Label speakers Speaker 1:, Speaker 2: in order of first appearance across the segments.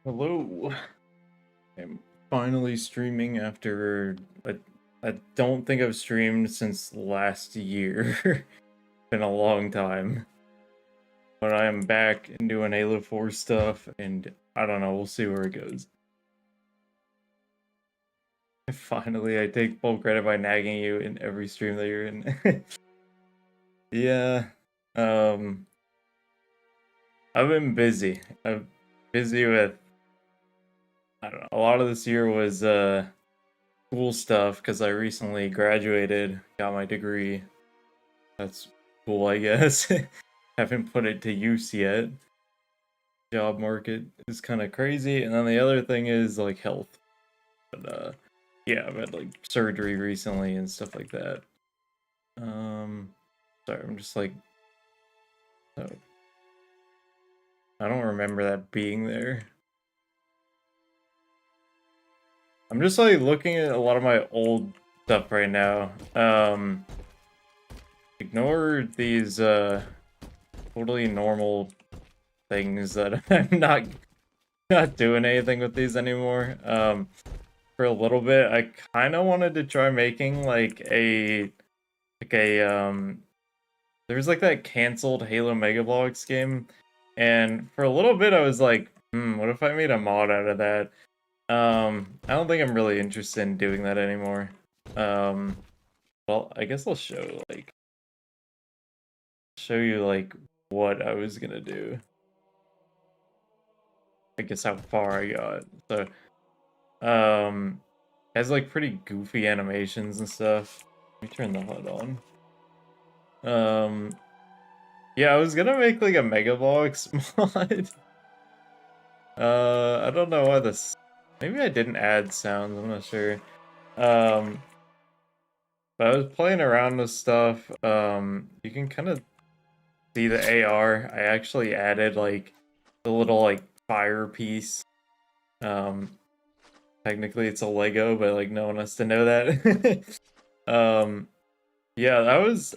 Speaker 1: Hello. I'm finally streaming after I don't think I've streamed since last year. Been a long time. But I am back and doing Halo 4 stuff, and I don't know, we'll see where it goes. Finally, I take full credit by nagging you in every stream that you're in. Yeah. I've been busy. I'm busy with I don't know. A lot of this year was school stuff because I recently graduated, got my degree. That's cool, I guess. Haven't put it to use yet. Job market is kind of crazy, and then the other thing is like health. But yeah, I've had like surgery recently and stuff like that. Sorry, I'm just like, oh, I don't remember that being there. I'm just like looking at a lot of my old stuff right now. Ignore these totally normal things that I'm not doing anything with these anymore. For a little bit, I kind of wanted to try making like a there's like that canceled Halo Mega Bloks game, and for a little bit I was like, what if I made a mod out of that? I don't think I'm really interested in doing that anymore. Well, I guess I'll show you like what I was gonna do. I guess how far I got. So, has like pretty goofy animations and stuff. Let me turn the HUD on. Yeah, I was gonna make like a Mega Bloks mod. I don't know why this. Maybe I didn't add sounds. I'm not sure. But I was playing around with stuff. You can kind of see the AR. I actually added like the little like fire piece. Technically it's a Lego, but like no one has to know that. Yeah, I was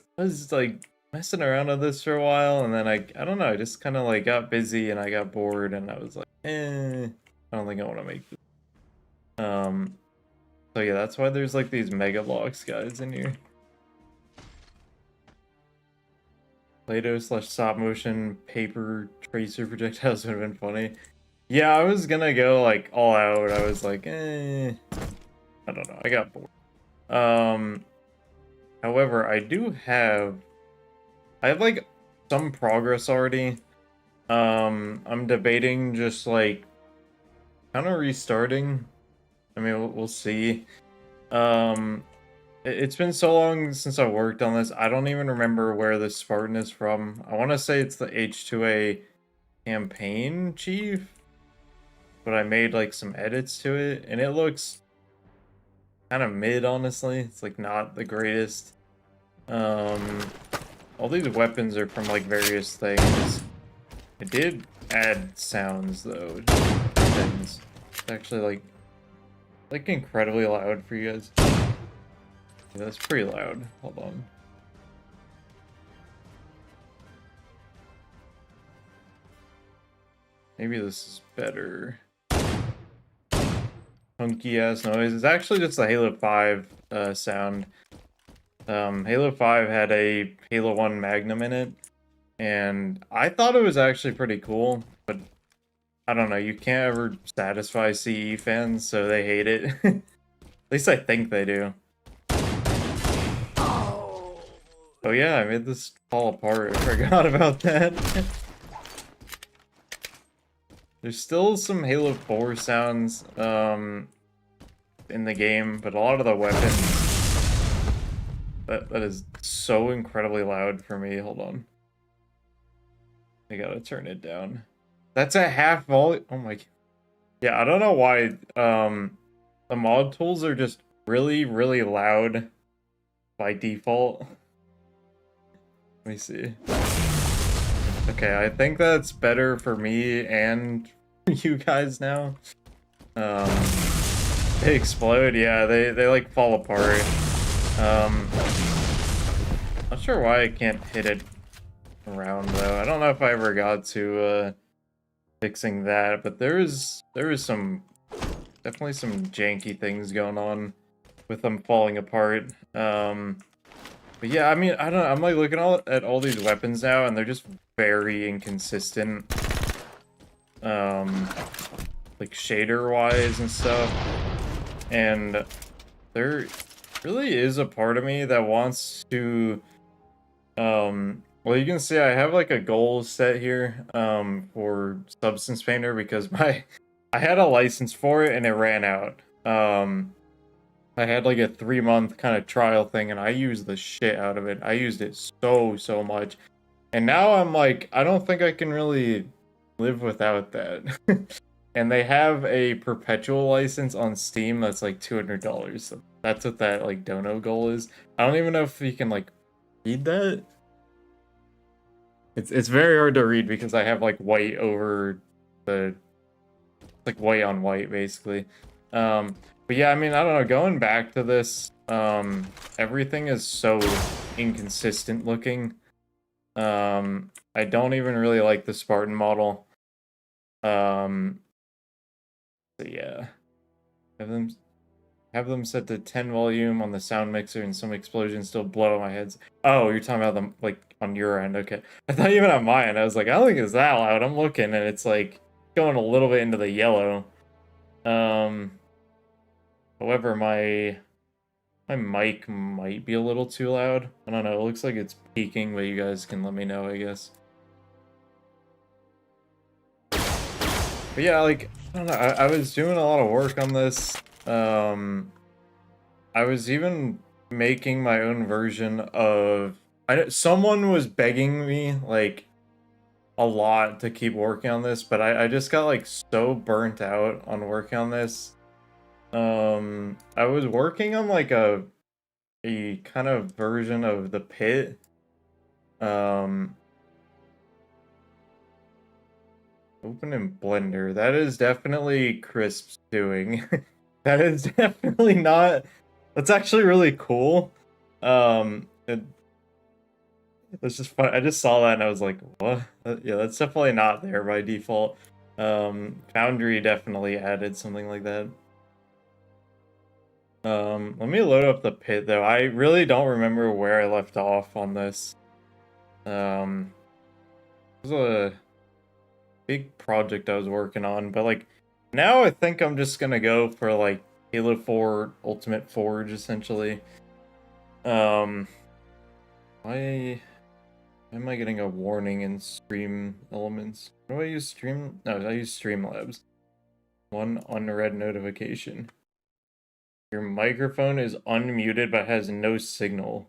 Speaker 1: like messing around with this for a while, and then I don't know, I just kind of like got busy and I got bored, and I was like, I don't think I want to make this. So yeah, that's why there's like these Mega Bloks guys in here. Play-Doh / stop motion paper tracer projectiles would have been funny. Yeah, I was gonna go like all out. I was like, I don't know. I got bored. However, I have like some progress already. I'm debating just like kind of restarting. I mean, we'll see. It's been so long since I worked on this. I don't even remember where this Spartan is from. I want to say it's the H2A campaign chief, but I made like some edits to it, and it looks kind of mid, honestly. It's like not the greatest. All these weapons are from like various things. I did add sounds though. Things. It's actually like incredibly loud for you guys. Yeah, that's pretty loud. Hold on. Maybe this is better. Funky ass noise. It's actually just the Halo 5 sound. Halo 5 had a Halo 1 Magnum in it, and I thought it was actually pretty cool, but I don't know, you can't ever satisfy CE fans, so they hate it. At least I think they do. Oh yeah, I made this fall apart. I forgot about that. There's still some Halo 4 sounds in the game, but a lot of the weapons that is so incredibly loud for me. Hold on. I gotta turn it down. That's at half volume. Oh my. Yeah, I don't know why the mod tools are just really, really loud by default. Let me see. Okay, I think that's better for me and you guys now. They explode, yeah, they like fall apart. Not sure why I can't hit it around though. I don't know if I ever got to fixing that, but there is some definitely some janky things going on with them falling apart. But yeah, I mean, I don't know, I'm like looking at all these weapons now, and they're just very inconsistent. Like shader-wise and stuff. And there really is a part of me that wants to, well, you can see I have like a goal set here, for Substance Painter because I had a license for it and it ran out. I had like a 3-month kind of trial thing and I used the shit out of it. I used it so much. And now I'm like, I don't think I can really live without that. And they have a perpetual license on Steam that's like $200. So that's what that like dono goal is. I don't even know if you can like read that. It's very hard to read because I have like white over the like white on white basically. But yeah, I mean, I don't know, going back to this, everything is so inconsistent looking. I don't even really like the Spartan model. So yeah, have them set to 10 volume on the sound mixer, and some explosions still blow my heads. Oh, you're talking about them like on your end, okay? I thought even on my end, I was like, I don't think it's that loud. I'm looking, and it's like going a little bit into the yellow. However, my mic might be a little too loud. I don't know. It looks like it's peaking, but you guys can let me know, I guess. But yeah, like, I don't know, I was doing a lot of work on this. I was even making my own version of... someone was begging me, like, a lot to keep working on this, but I just got, like, so burnt out on working on this. I was working on, like, a kind of version of the pit. Open in Blender. That is definitely Crisp's doing. That is definitely not... That's actually really cool. It's just fun. I just saw that and I was like, what? Yeah, that's definitely not there by default. Foundry definitely added something like that. Let me load up the pit though. I really don't remember where I left off on this. It was a big project I was working on, but like now I think I'm just gonna go for like Halo 4 Ultimate Forge essentially. Why am I getting a warning in Stream Elements? What do I use? No, I use Streamlabs. One unread notification. Your microphone is unmuted but has no signal.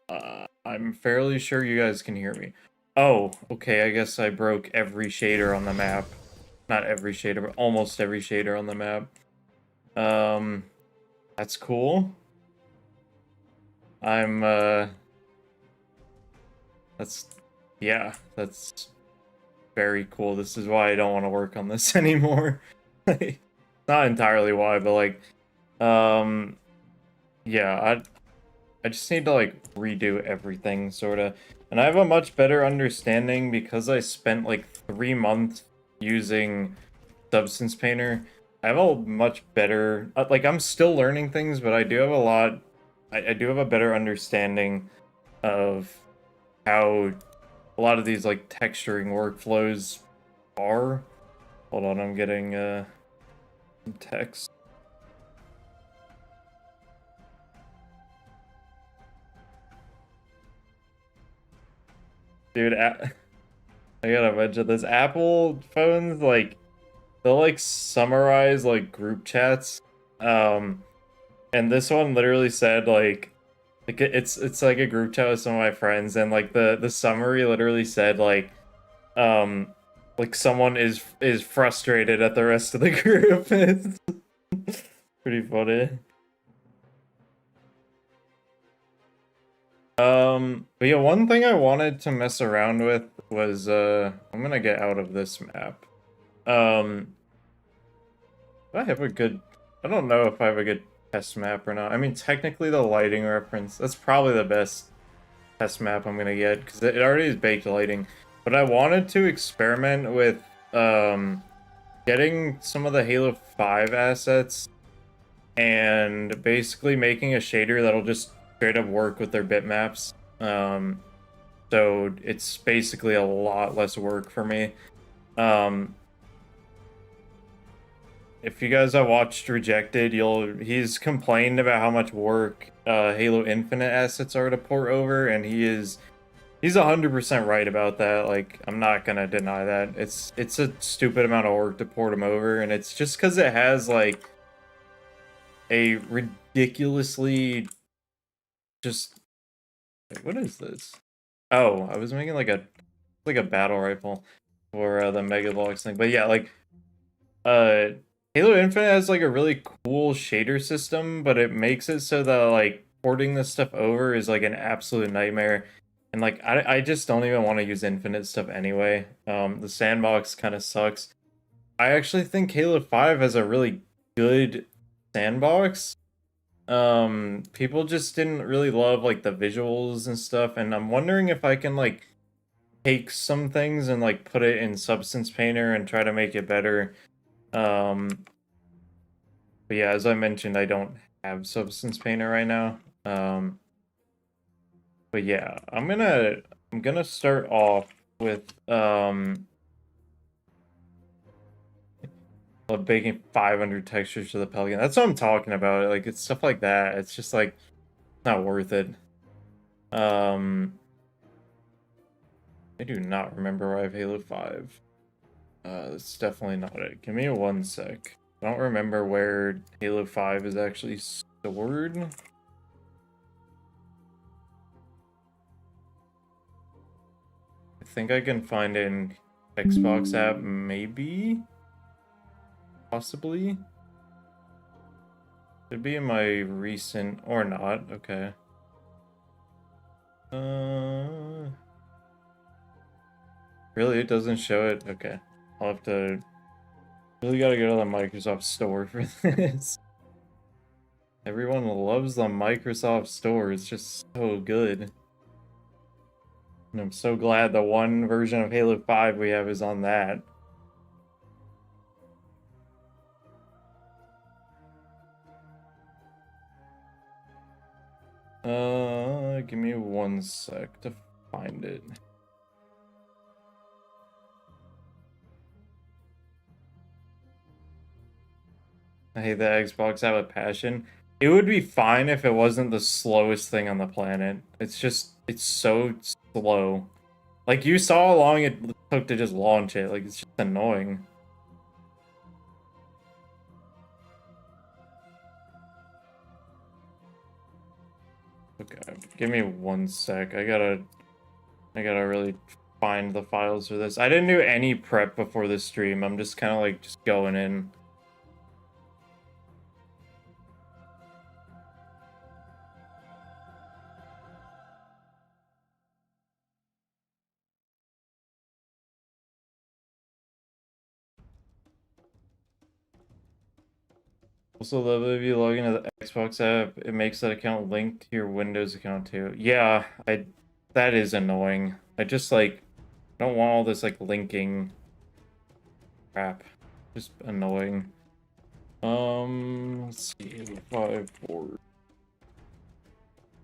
Speaker 1: I'm fairly sure you guys can hear me. Oh, okay, I guess I broke every shader on the map. Not every shader, but almost every shader on the map. That's cool. Yeah, that's very cool. This is why I don't want to work on this anymore. Not entirely why, but like, yeah, I just need to like redo everything, sorta. And I have a much better understanding because I spent like 3 months using Substance Painter. I have a much better, like I'm still learning things, but I do have a lot, I do have a better understanding of how a lot of these like texturing workflows are. Hold on, I'm getting some text. Dude, I gotta mention this. Apple phones, like, they'll like summarize like group chats. And this one literally said like it's like a group chat with some of my friends, and like the summary literally said like someone is frustrated at the rest of the group. It's pretty funny. But yeah, one thing I wanted to mess around with was I'm gonna get out of this map. I have a good, I don't know if I have a good test map or not. I mean, technically the lighting reference, that's probably the best test map I'm gonna get because it already is baked lighting. But I wanted to experiment with getting some of the Halo 5 assets and basically making a shader that'll just straight up work with their bitmaps. So it's basically a lot less work for me. If you guys have watched Rejected, he's complained about how much work Halo Infinite assets are to port over, and he's 100% right about that. Like, I'm not gonna deny that. It's a stupid amount of work to port them over, and it's just because it has like a ridiculously just wait, what is this? Oh, I was making like a battle rifle for the Mega Bloks thing. But yeah, like uh Halo Infinite has like a really cool shader system, but it makes it so that like porting this stuff over is like an absolute nightmare. And like I just don't even want to use Infinite stuff anyway. The sandbox kind of sucks. I actually think Halo 5 has a really good sandbox. People just didn't really love like the visuals and stuff, and I'm wondering if I can like take some things and like put it in Substance Painter and try to make it better. Um, but yeah, as I mentioned, I don't have Substance Painter right now. But yeah, I'm gonna start off with baking 500 textures to the Pelican. That's what I'm talking about. Like it's stuff like that. It's just like not worth it. I do not remember why I have Halo 5. That's definitely not it. Give me one sec. I don't remember where Halo 5 is actually stored. I think I can find it in Xbox app, maybe? Possibly? Should be in my recent, or not, okay. Really, it doesn't show it? Okay. I'll have to, really gotta go to the Microsoft Store for this. Everyone loves the Microsoft Store, it's just so good. And I'm so glad the one version of Halo 5 we have is on that. Give me one sec to find it. I hate the Xbox out of passion. It would be fine if it wasn't the slowest thing on the planet. It's so slow. Like, you saw how long it took to just launch it. Like, it's just annoying. Okay, give me one sec. I gotta really find the files for this. I didn't do any prep before this stream. I'm just kind of like just going in. Also, love if you log into the Xbox app, it makes that account linked to your Windows account too. Yeah, that is annoying. I just like don't want all this like linking crap. Just annoying. Let's see, 5, 4.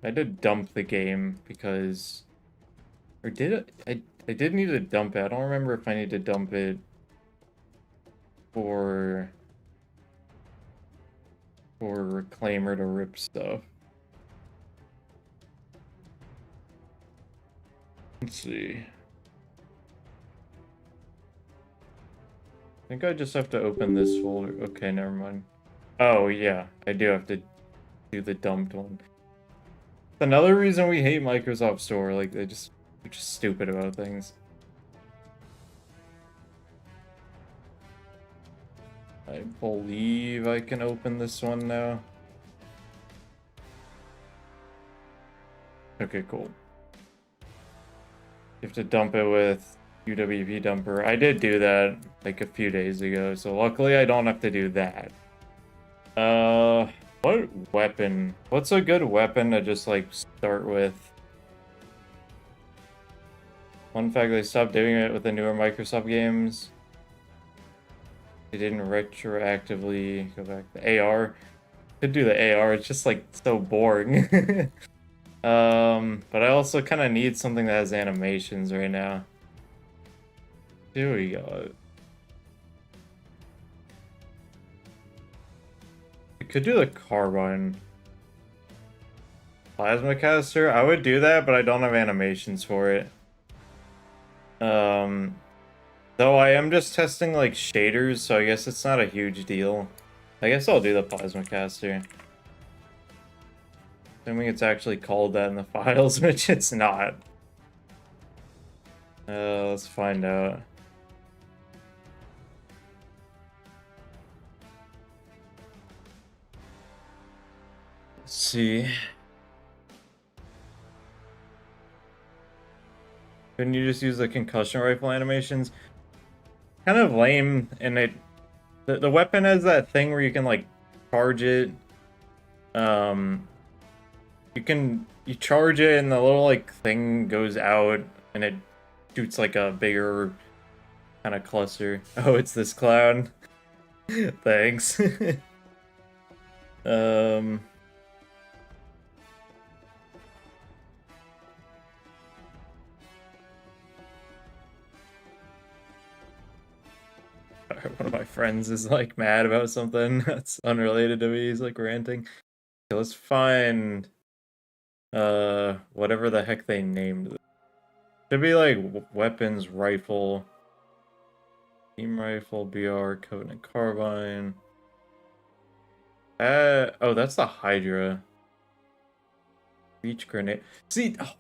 Speaker 1: I had to dump the game because, or did it? I did need to dump it. I don't remember if I need to dump it for Reclaimer to rip stuff. Let's see. I think I just have to open this folder. Okay, never mind. Oh, yeah. I do have to do the dumped one. Another reason we hate Microsoft Store. Like, they're just stupid about things. I believe I can open this one now. Okay, cool. You have to dump it with UWP dumper. I did do that like a few days ago, so luckily I don't have to do that. What weapon? What's a good weapon to just like start with? Fun fact, they stopped doing it with the newer Microsoft games. They didn't retroactively go back to AR. Could do the AR, it's just like so boring. But I also kind of need something that has animations right now. Here we go. I could do the carbine. Plasma caster? I would do that, but I don't have animations for it. Though I am just testing like shaders, so I guess it's not a huge deal. I guess I'll do the plasma caster. Assuming it's actually called that in the files, which it's not. Let's find out. Let's see. Couldn't you just use the concussion rifle animations? Kind of lame, and the weapon has that thing where you can like charge it. You charge it and the little like thing goes out and it shoots like a bigger kind of cluster. Oh, it's this clown. Thanks. One of my friends is like mad about something that's unrelated to me. He's like ranting. Okay, let's find whatever the heck they named it. Should be like weapons, rifle, team rifle, BR, Covenant carbine. Oh, that's the Hydra. Beach grenade. See, oh,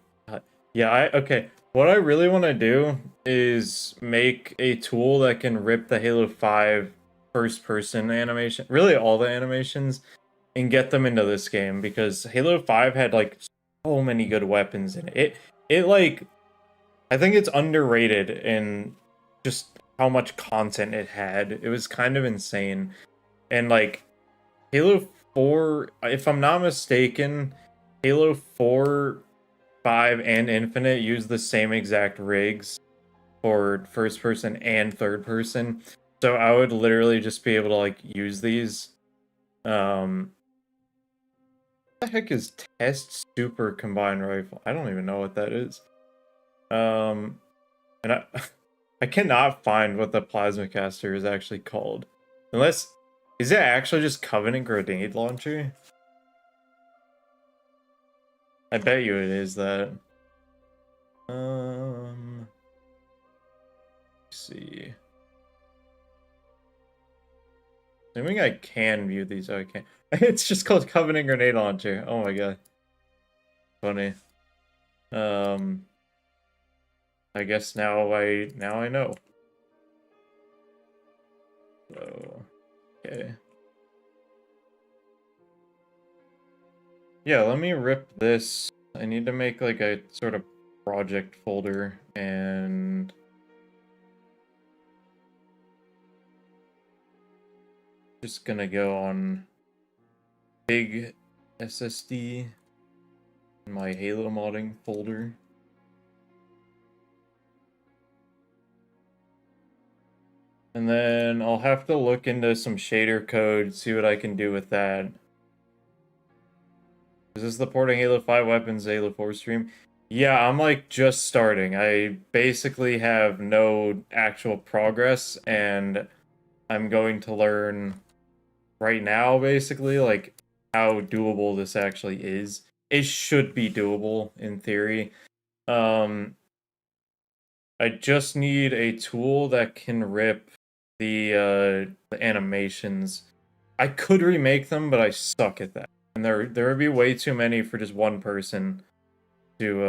Speaker 1: yeah, okay. What I really want to do is make a tool that can rip the Halo 5 first-person animation, really all the animations, and get them into this game, because Halo 5 had like so many good weapons in it. It like, I think it's underrated in just how much content it had. It was kind of insane. And like Halo 4, if I'm not mistaken, Halo 4, 5, and Infinite use the same exact rigs for first person and third person. So I would literally just be able to like use these. What the heck is Test Super Combined Rifle? I don't even know what that is. And I cannot find what the plasma caster is actually called. Unless, is it actually just Covenant Grenade Launcher? I bet you it is that. Let's see. Assuming I can view these, oh, I can't. It's just called Covenant Grenade Launcher. Oh my god. Funny. I guess now I know. So, okay. Yeah, let me rip this. I need to make like a sort of project folder and just gonna go on big SSD in my Halo modding folder. And then I'll have to look into some shader code, see what I can do with that. Is this the porting Halo 5 weapons Halo 4 stream? Yeah, I'm like just starting. I basically have no actual progress, and I'm going to learn right now, basically, like how doable this actually is. It should be doable in theory. I just need a tool that can rip the animations. I could remake them, but I suck at that. And there would be way too many for just one person to do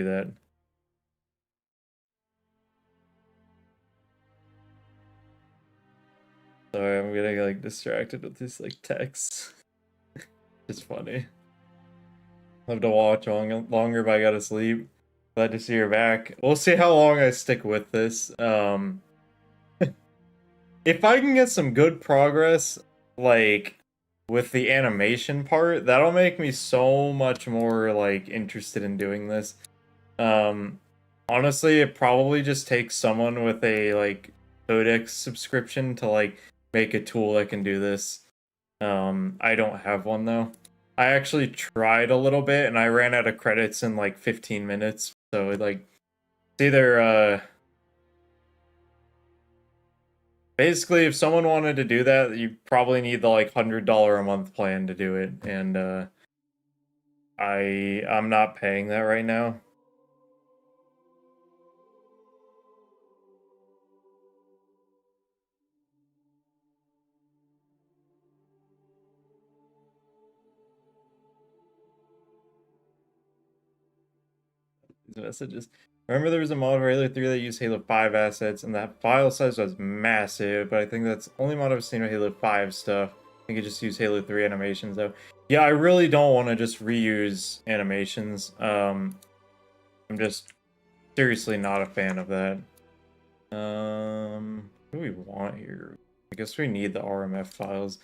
Speaker 1: that. Sorry, I'm getting like distracted with this like text. It's funny. I'll have to watch longer, but I gotta sleep. Glad to see you're back. We'll see how long I stick with this. If I can get some good progress, like with the animation part, that'll make me so much more like interested in doing this. Honestly, it probably just takes someone with a like codex subscription to like make a tool that can do this. I don't have one though. I actually tried a little bit and I ran out of credits in like 15 minutes. So like it's either basically if someone wanted to do that, you probably need the like $100 a month plan to do it, and I'm not paying that right now. These messages. Remember there was a mod for Halo 3 that used Halo 5 assets, and that file size was massive, but I think that's the only mod I've seen with Halo 5 stuff. I think it just used Halo 3 animations, though. Yeah, I really don't want to just reuse animations. I'm just seriously not a fan of that. What do we want here? I guess we need the RMF files.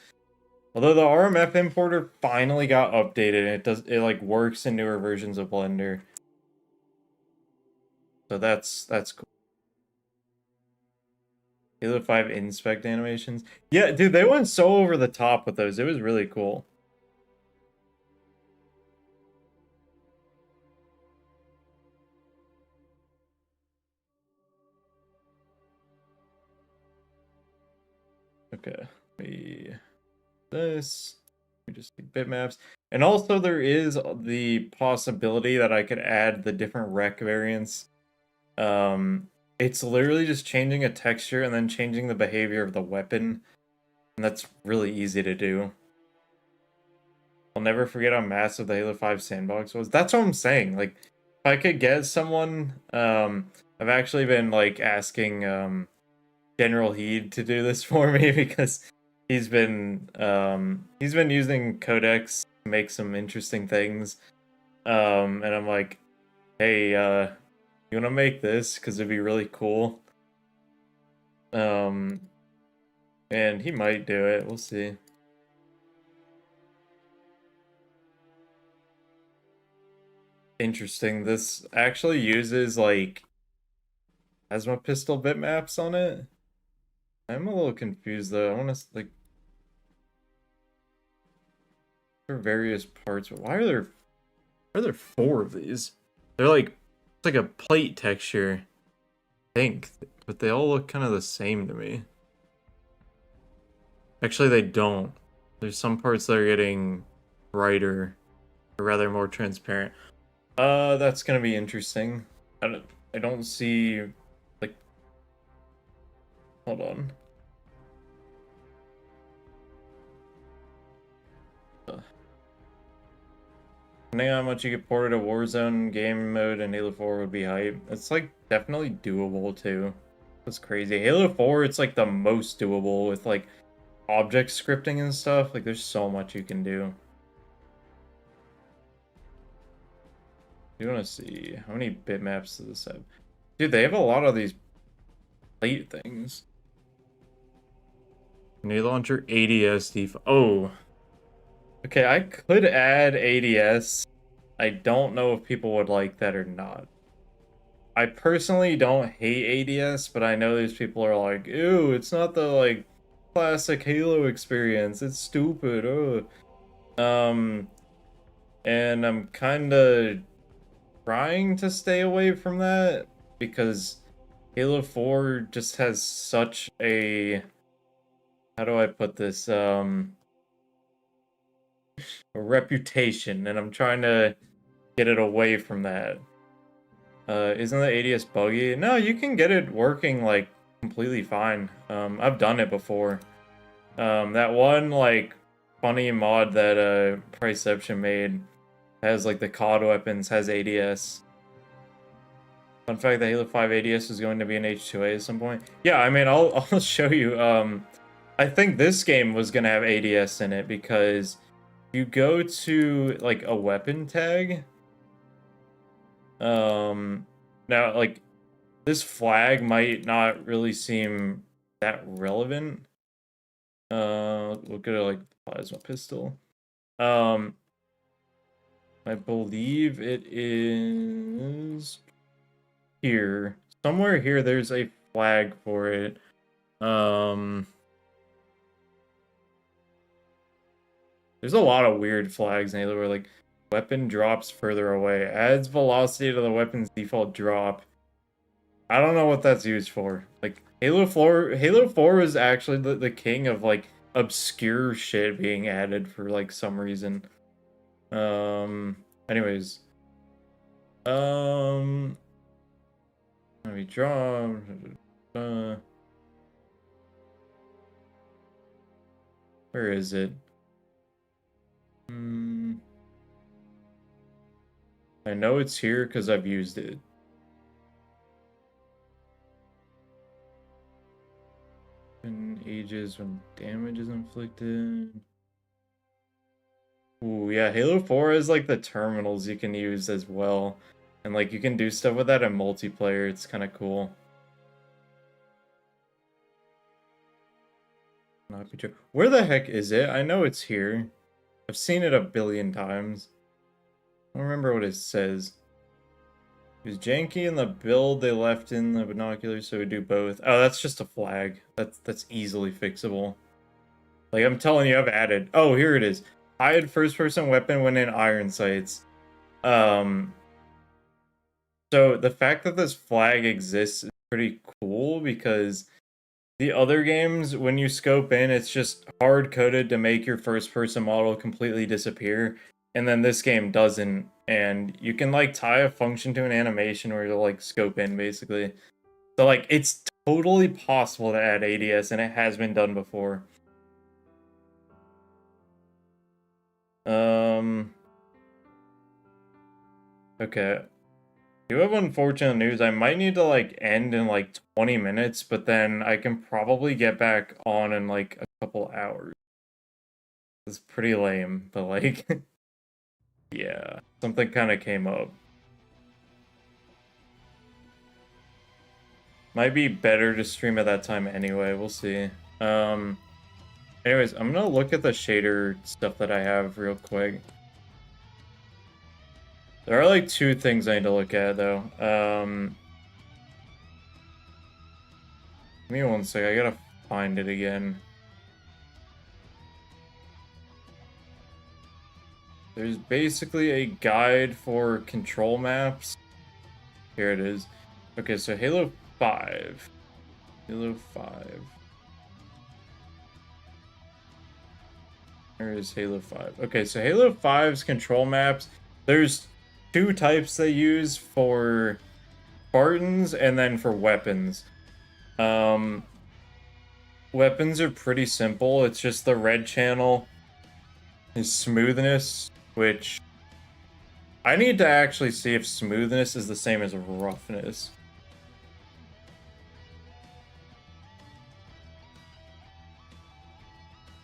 Speaker 1: Although the RMF importer finally got updated, and it like works in newer versions of Blender. So that's cool. Halo 5 inspect animations. Yeah, dude, they went so over the top with those. It was really cool. Okay, this. We just need bitmaps. And also there is the possibility that I could add the different rec variants. It's literally just changing a texture and then changing the behavior of the weapon. And that's really easy to do. I'll never forget how massive the Halo 5 sandbox was. That's what I'm saying. Like, if I could get someone, I've actually been like asking General Heed to do this for me because he's been using Codex to make some interesting things. And I'm like, hey, you wanna make this? Because it'd be really cool. And he might do it. We'll see. Interesting. This actually uses like plasma pistol bitmaps on it. I'm a little confused though. I want to like for various parts. Why are there four of these? They're like it's like a plate texture, I think, but they all look kind of the same to me. Actually, they don't. There's some parts that are getting brighter, or rather more transparent. That's gonna be interesting. I don't see like hold on. Depending on how much you get ported to Warzone game mode and Halo 4 would be hype. It's like definitely doable too. That's crazy. Halo 4, it's like the most doable with like object scripting and stuff. Like there's so much you can do. You want to see how many bitmaps does this have? Dude, they have a lot of these plate things. New launcher ADS default. Oh. Okay, I could add ADS. I don't know if people would like that or not. I personally don't hate ADS, but I know these people are like, ew, it's not the like classic Halo experience. It's stupid. And I'm kind of trying to stay away from that because Halo 4 just has such a, how do I put this, a reputation, and I'm trying to get it away from that. Isn't the ADS buggy? No, you can get it working like completely fine. I've done it before. That one like funny mod that Priceception made has like the COD weapons has ADS. Fun fact: the Halo 5 ADS is going to be an H2A at some point. Yeah, I mean, I'll show you. I think this game was gonna have ADS in it because you go to like a weapon tag. Now like this flag might not really seem that relevant. Look at it like plasma pistol. I believe it is here. Somewhere here there's a flag for it. There's a lot of weird flags in Halo where like weapon drops further away. Adds velocity to the weapon's default drop. I don't know what that's used for. Like Halo 4 is actually the king of like obscure shit being added for like some reason. Anyways. Let me draw. Where is it? I know it's here because I've used it. And ages when damage is inflicted. Ooh, yeah, Halo 4 is like the terminals you can use as well. And like you can do stuff with that in multiplayer. It's kind of cool. Not be true. Where the heck is it? I know it's here. I've seen it a billion times. I don't remember what it says. It was janky in the build they left in the binoculars, so we do both. Oh, that's just a flag. That's easily fixable. Like I'm telling you, I've added. Oh, here it is. Hide first-person weapon when in iron sights. So the fact that this flag exists is pretty cool because the other games, when you scope in, it's just hard-coded to make your first-person model completely disappear. And then this game doesn't. And you can like tie a function to an animation where you'll like scope in basically. So like it's totally possible to add ADS and it has been done before. Okay. You have unfortunate news. I might need to like end in like 20 minutes, but then I can probably get back on in like a couple hours. It's pretty lame, but like yeah, something kind of came up. Might be better to stream at that time anyway, we'll see. Anyways, I'm gonna look at the shader stuff that I have real quick. There are like two things I need to look at though. Give me one sec, I gotta find it again. There's basically a guide for control maps. Here it is. Okay, so Halo 5. Halo 5. Where is Halo 5? Okay, so Halo 5's control maps, there's two types they use for Spartans and then for weapons. Weapons are pretty simple. It's just the red channel is smoothness, which I need to actually see if smoothness is the same as roughness.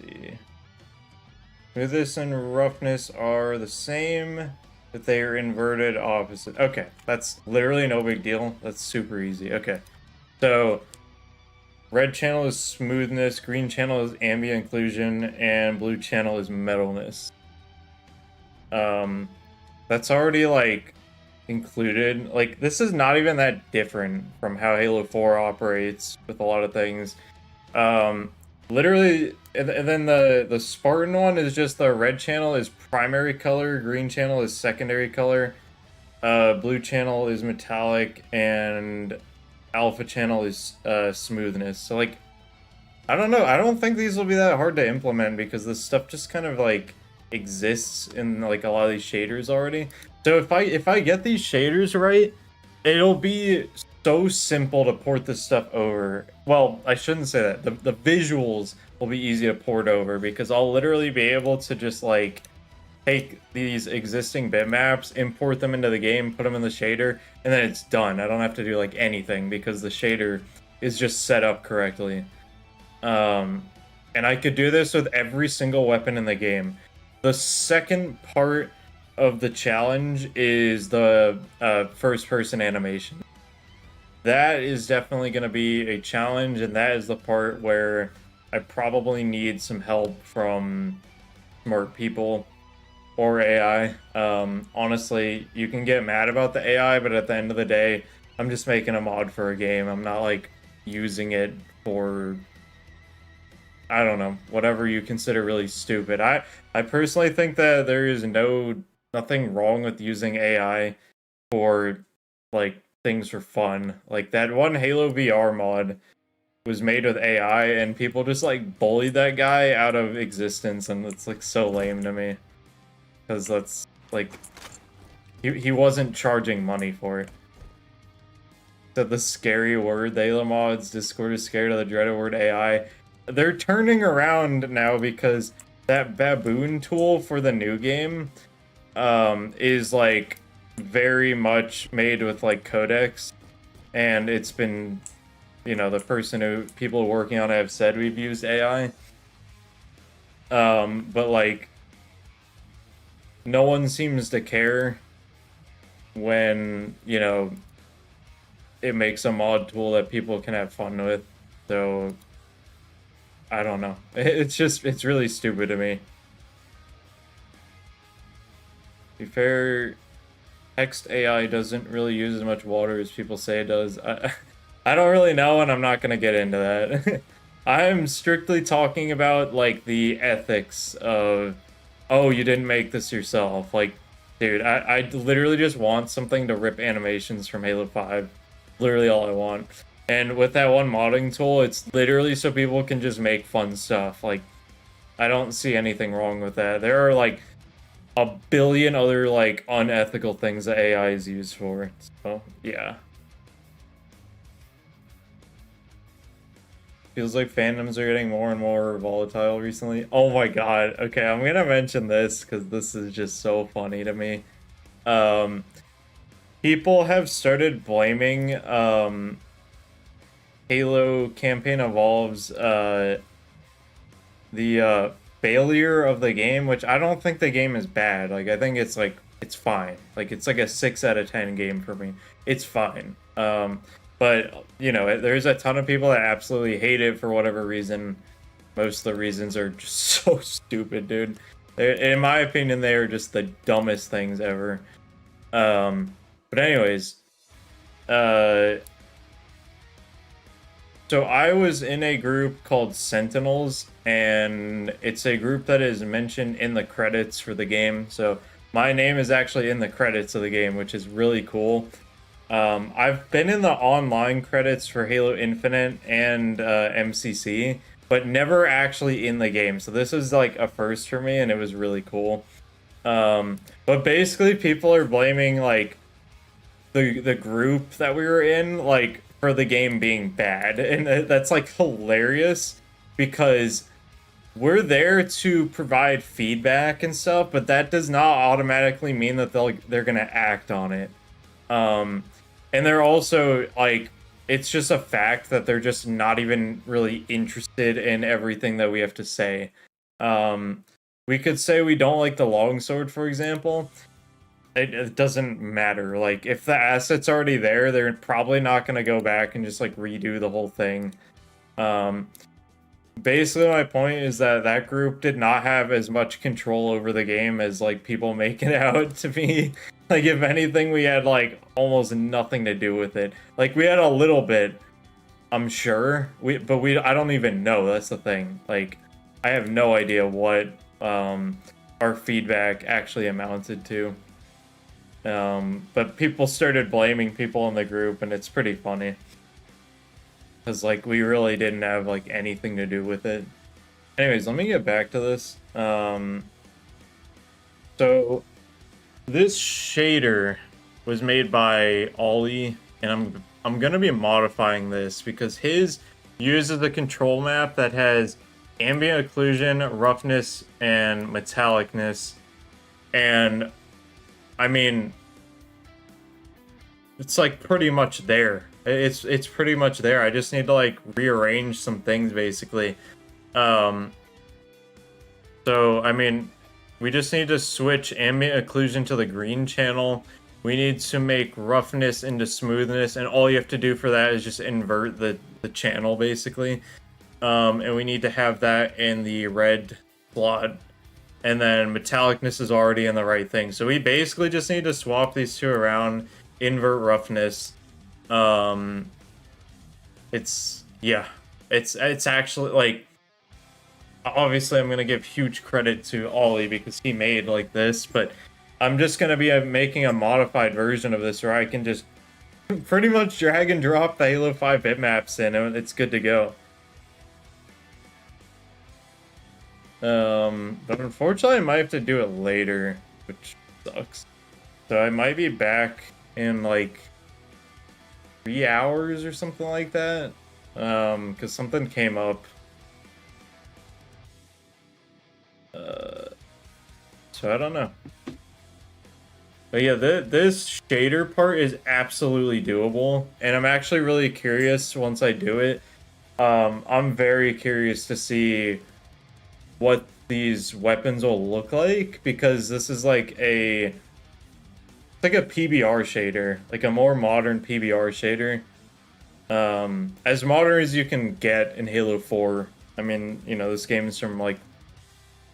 Speaker 1: Let's see. Smoothness and roughness are the same, but they are inverted opposite. Okay, that's literally no big deal. That's super easy. Okay, so red channel is smoothness, green channel is ambient occlusion, and blue channel is metalness. That's already like included. Like this is not even that different from how Halo 4 operates with a lot of things. Literally, and then the Spartan one is just the red channel is primary color, green channel is secondary color, blue channel is metallic, and alpha channel is smoothness. So like, I don't know. I don't think these will be that hard to implement because this stuff just kind of like exists in like a lot of these shaders already. So if I get these shaders right, it'll be so simple to port this stuff over. Well, I shouldn't say that. The visuals will be easy to port over because I'll literally be able to just like take these existing bitmaps, import them into the game, put them in the shader, and then it's done. I don't have to do like anything because the shader is just set up correctly. And I could do this with every single weapon in the game. The second part of the challenge is the first-person animation. That is definitely going to be a challenge, and that is the part where I probably need some help from smart people or AI. Honestly, you can get mad about the AI, but at the end of the day, I'm just making a mod for a game. I'm not like using it for, I don't know, whatever you consider really stupid. I personally think that there is nothing wrong with using AI for like things for fun. Like that one Halo VR mod was made with AI and people just like bullied that guy out of existence, and it's like so lame to me. Because that's like he wasn't charging money for it. Said the scary word, the Halo mods, Discord is scared of the dreaded word AI. They're turning around now because that baboon tool for the new game is like very much made with like codecs, and it's been, you know, people working on it have said we've used AI. But like no one seems to care when, you know, it makes a mod tool that people can have fun with. So I don't know. It's really stupid to me. To be fair, text AI doesn't really use as much water as people say it does. I don't really know, and I'm not gonna get into that. I'm strictly talking about like the ethics of, oh, you didn't make this yourself. Like, dude, I literally just want something to rip animations from Halo 5. Literally all I want. And with that one modding tool, it's literally so people can just make fun stuff. Like, I don't see anything wrong with that. There are like a billion other like unethical things that AI is used for. So, yeah. Feels like fandoms are getting more and more volatile recently. Oh my god. Okay, I'm gonna mention this because this is just so funny to me. Um, People have started blaming Halo Campaign Evolves the failure of the game, which I don't think the game is bad. Like, I think it's like it's fine. Like, it's like a 6 out of 10 game for me. It's fine. But you know, there's a ton of people that absolutely hate it for whatever reason. Most of the reasons are just so stupid, dude. In my opinion, they are just the dumbest things ever. But anyways, so I was in a group called Sentinels, and it's a group that is mentioned in the credits for the game. So my name is actually in the credits of the game, which is really cool. I've been in the online credits for Halo Infinite and MCC, but never actually in the game. So this was like a first for me, and it was really cool. But basically, people are blaming like the group that we were in, like, for the game being bad, and that's like hilarious because we're there to provide feedback and stuff, but that does not automatically mean that they're gonna act on it. And they're also like, it's just a fact that they're just not even really interested in everything that we have to say. We could say we don't like the longsword, for example. It doesn't matter. Like, if the asset's already there, they're probably not going to go back and just like redo the whole thing. Basically, my point is that that group did not have as much control over the game as like people make it out to be. Like, if anything, we had like almost nothing to do with it. Like, we had a little bit, I'm sure. But I don't even know. That's the thing. Like, I have no idea what our feedback actually amounted to. But people started blaming people in the group, and it's pretty funny. Because, like, we really didn't have, like, anything to do with it. Anyways, let me get back to this. So, this shader was made by Ollie, and I'm gonna be modifying this because his uses a control map that has ambient occlusion, roughness, and metallicness. And I mean, it's like pretty much there. It's pretty much there. I just need to like rearrange some things basically. So I mean, we just need to switch ambient occlusion to the green channel. We need to make roughness into smoothness, and all you have to do for that is just invert the channel basically. And we need to have that in the red slot. And then metallicness is already in the right thing. So we basically just need to swap these two around, invert roughness, Um, it's actually like, obviously I'm gonna give huge credit to Ollie because he made like this, but I'm just gonna be making a modified version of this where I can just pretty much drag and drop the Halo 5 bitmaps in and it's good to go. But unfortunately I might have to do it later, which sucks. So I might be back in like 3 hours or something like that. Because something came up. So I don't know. But yeah, this shader part is absolutely doable, and I'm actually really curious once I do it. I'm very curious to see what these weapons will look like, because this is like it's like a PBR shader, like a more modern PBR shader. As modern as you can get in Halo 4. I mean, you know, this game is from like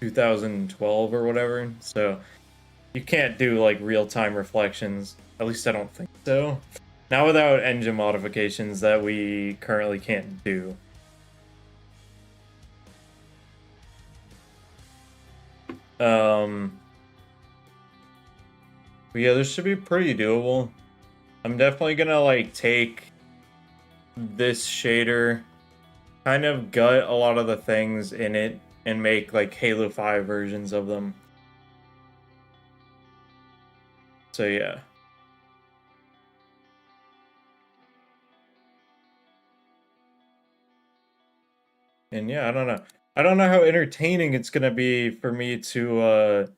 Speaker 1: 2012 or whatever, so you can't do like real-time reflections. At least I don't think so. Not without engine modifications that we currently can't do. But yeah, this should be pretty doable. I'm definitely gonna like take this shader, kind of gut a lot of the things in it, and make like Halo 5 versions of them. So yeah. And yeah, I don't know. I don't know how entertaining it's gonna be for me to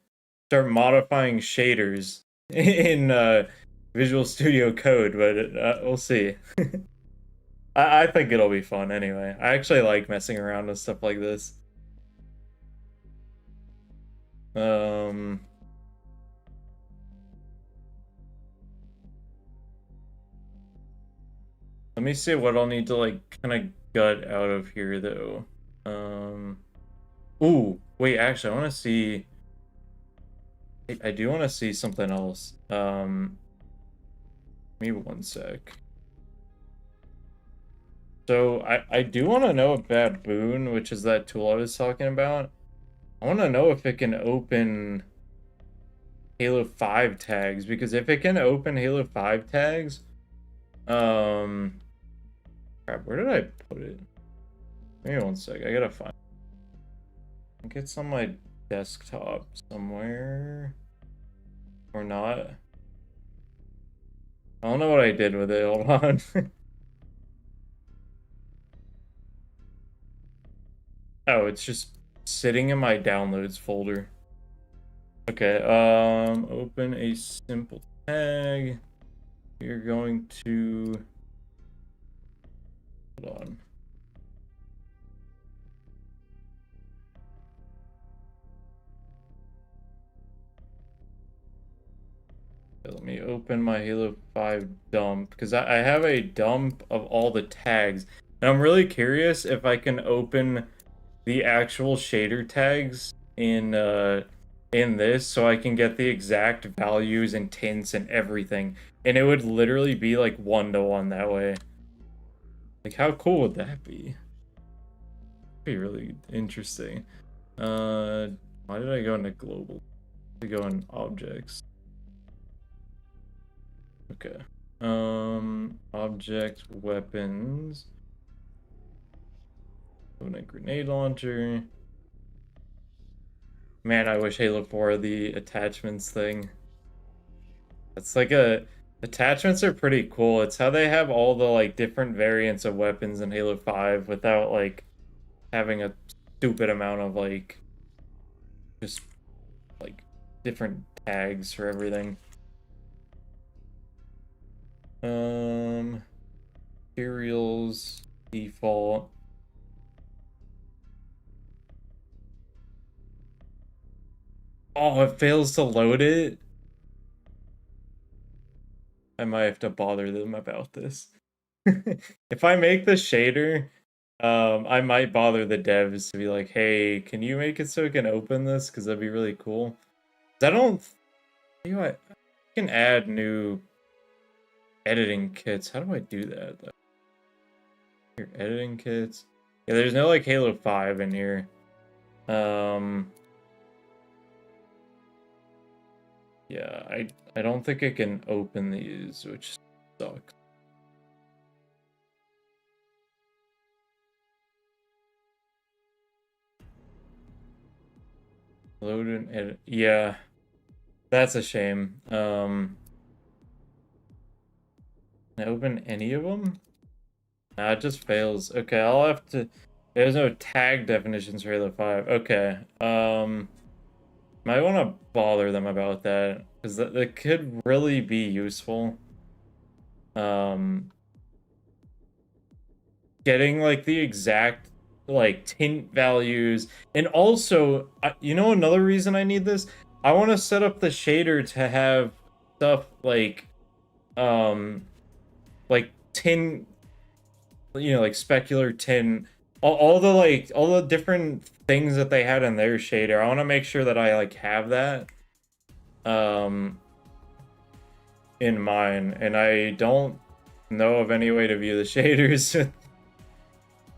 Speaker 1: start modifying shaders in Visual Studio Code, but we'll see. I think it'll be fun anyway. I actually like messing around with stuff like this. Um, Let me see what I'll need to like kind of gut out of here though. Ooh, wait, actually, I want to see. I do want to see something else. Give me one sec. So I do want to know about Boon, which is that tool I was talking about. I want to know if it can open Halo 5 tags, because if it can open Halo 5 tags, crap, where did I put it? Give me one sec, I gotta find it. I think it's on my desktop somewhere. Or not. I don't know what I did with it, hold on. Oh, it's just sitting in my downloads folder. Okay, open a simple tag. We're going to, hold on. Let me open my Halo 5 dump, because I have a dump of all the tags. And I'm really curious if I can open the actual shader tags in this, so I can get the exact values and tints and everything. And it would literally be like 1-to-1 that way. Like, how cool would that be? Be really interesting. Why did I go into global? To go in objects. Okay. Object weapons. Open a grenade launcher. Man, I wish Halo 4 had the attachments thing. It's like attachments are pretty cool. It's how they have all the like different variants of weapons in Halo 5 without like having a stupid amount of like just like different tags for everything. Materials default. Oh, it fails to load it. I might have to bother them about this. If I make the shader, I might bother the devs to be like, hey, can you make it so we can open this? Because that'd be really cool. I don't, you know what, I can add new editing kits. How do I do that though? Here, editing kits. Yeah, there's no like Halo 5 in here. Yeah, I don't think I can open these, which sucks. Load and edit. Yeah, that's a shame. Can I open any of them? Nah, it just fails. Okay, I'll have to. There's no tag definitions for Halo 5. Okay. Might want to bother them about that because that could really be useful. Getting like the exact like tint values, and also, you know, another reason I need this, I want to set up the shader to have stuff like tin, you know, like specular tin, all the different things that they had in their shader. I want to make sure that I like have that in mine, and I don't know of any way to view the shaders,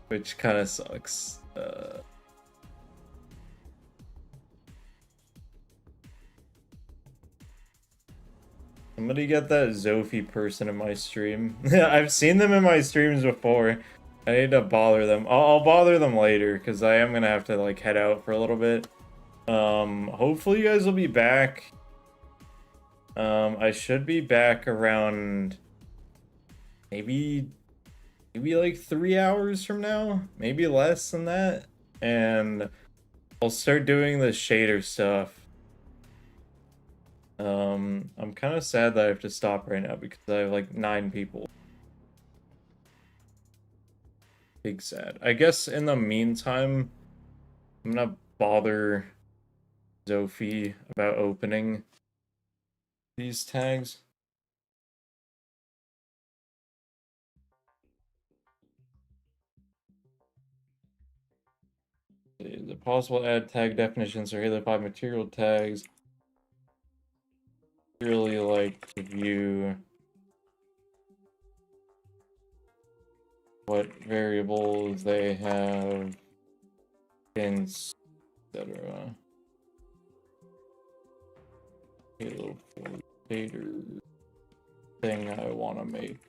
Speaker 1: which kind of sucks. Somebody get that Zophie person in my stream. I've seen them in my streams before. I need to bother them. I'll bother them later because I am gonna have to like head out for a little bit. Hopefully you guys will be back. I should be back around maybe like 3 hours from now, maybe less than that, and I'll start doing the shader stuff. I'm kind of sad that I have to stop right now because I have like 9 people. Big sad. I guess in the meantime, I'm gonna bother Zophie about opening these tags. Is it possible to add tag definitions or Halo 5 material tags? Really like to view what variables they have, etc. Halo 4 shader thing I want to make.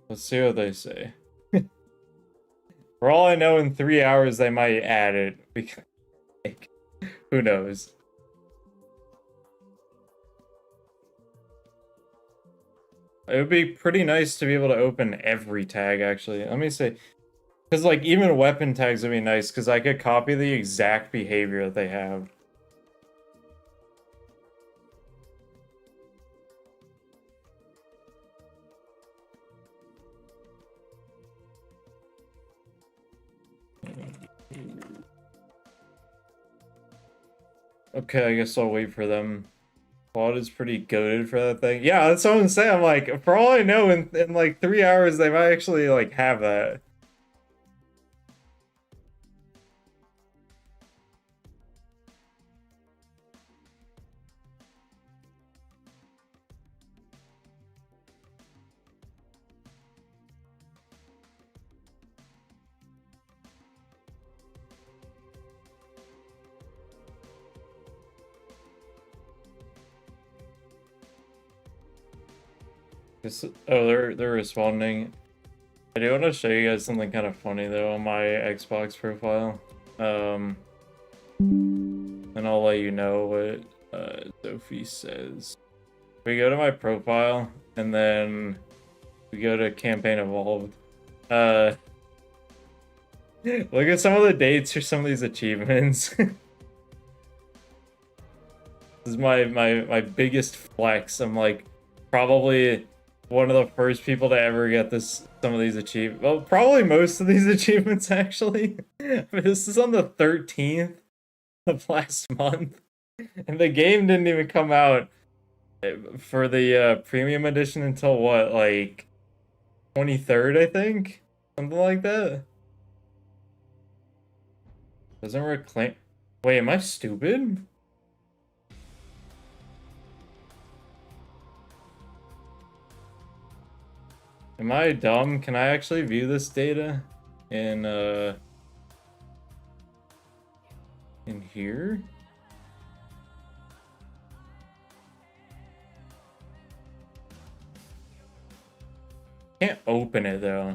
Speaker 1: Let's see what they say. For all I know, in 3 hours they might add it. Because, like, who knows? It would be pretty nice to be able to open every tag, actually. Let me see. Because, like, even weapon tags would be nice, because I could copy the exact behavior that they have. Okay, I guess I'll wait for them. Claude is pretty goated for that thing. Yeah, that's what I'm saying. I'm like, for all I know, in like 3 hours, they might actually, like, have that. Oh, they're responding. I do want to show you guys something kind of funny though on my Xbox profile. And I'll let you know what Sophie says. We go to my profile and then we go to campaign evolved. Look at some of the dates for some of these achievements. This is my biggest flex. I'm like probably one of the first people to ever get some of these achievements. Well, probably most of these achievements actually. But this is on the 13th of last month, and the game didn't even come out for the premium edition until what, like 23rd, I think, something like that. Doesn't reclaim. Wait, am I stupid? Am I dumb? Can I actually view this data in here? Can't open it though.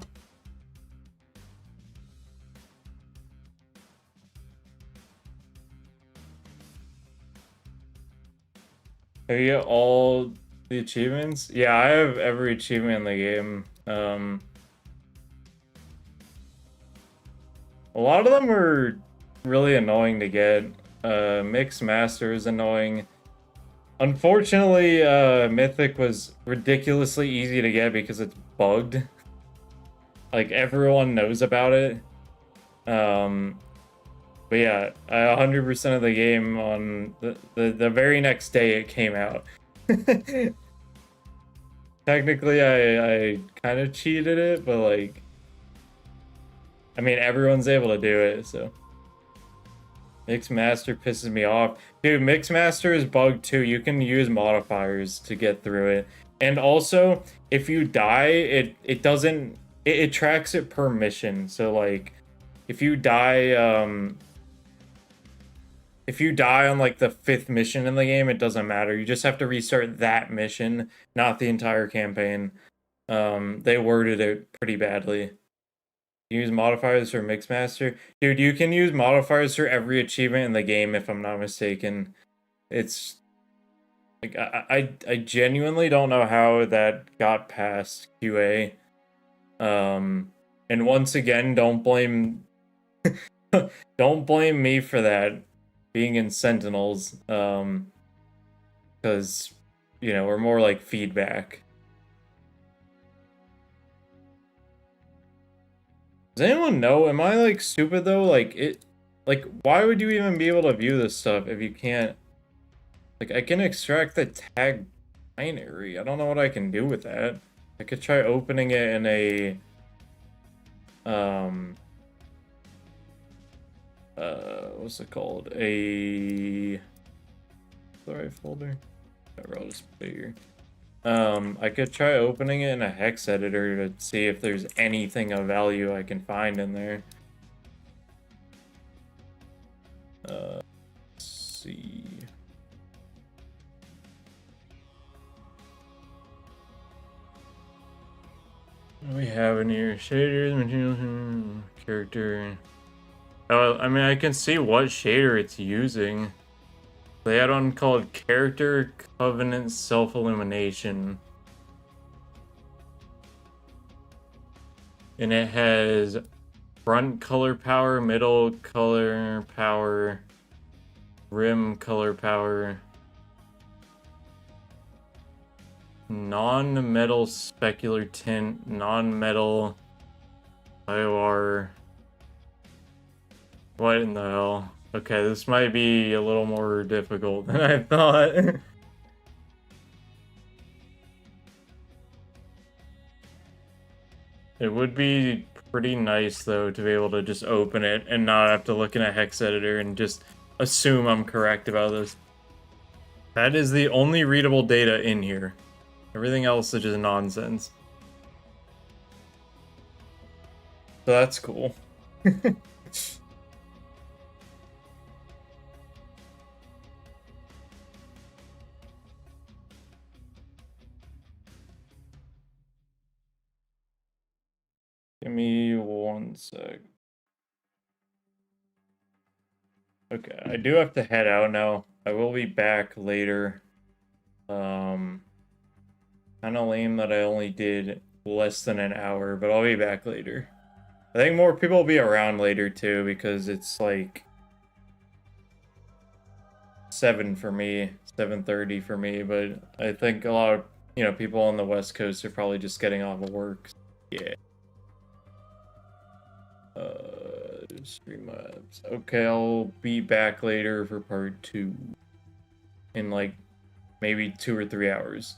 Speaker 1: Have you get all the achievements? Yeah, I have every achievement in the game. A lot of them are really annoying to get. Mixed Master is annoying. Unfortunately, Mythic was ridiculously easy to get because it's bugged. Like, everyone knows about it. But yeah, 100% of the game on the very next day it came out. Technically, I kind of cheated it, but like, I mean, everyone's able to do it, so. Mix Master pisses me off. Dude, Mix Master is bugged too. You can use modifiers to get through it. And also, if you die, it doesn't it tracks it per mission. So like if you die on like the 5th mission in the game, it doesn't matter. You just have to restart that mission, not the entire campaign. They worded it pretty badly. Use modifiers for Mixmaster. Dude, you can use modifiers for every achievement in the game if I'm not mistaken. It's like I genuinely don't know how that got past QA. And once again, don't blame don't blame me for that being in Sentinels. Because you know, we're more like feedback. Does anyone know? Am I like stupid though? Like why would you even be able to view this stuff if you can't? Like I can extract the tag binary. I don't know what I can do with that. I could try opening it in a what's it called? The right folder. I'll just put it here. I could try opening it in a hex editor to see if there's anything of value I can find in there. Let's see. What do we have in here? Shaders, materials, character. Oh, I mean, I can see what shader it's using. They had one called Character Covenant Self-Illumination. And it has front color power, middle color power, rim color power, non-metal specular tint, non-metal IOR. What in the hell? Okay, this might be a little more difficult than I thought. It would be pretty nice, though, to be able to just open it and not have to look in a hex editor and just assume I'm correct about this. That is the only readable data in here. Everything else is just nonsense. So that's cool. Give me one sec. Okay, I do have to head out now. I will be back later. Kind of lame that I only did less than an hour, but I'll be back later. I think more people will be around later too because it's like 7 for me, 7:30 for me, but I think a lot of, you know, people on the West Coast are probably just getting off of work. Yeah. Streamlabs. Okay, I'll be back later for part 2 in like maybe 2 or 3 hours.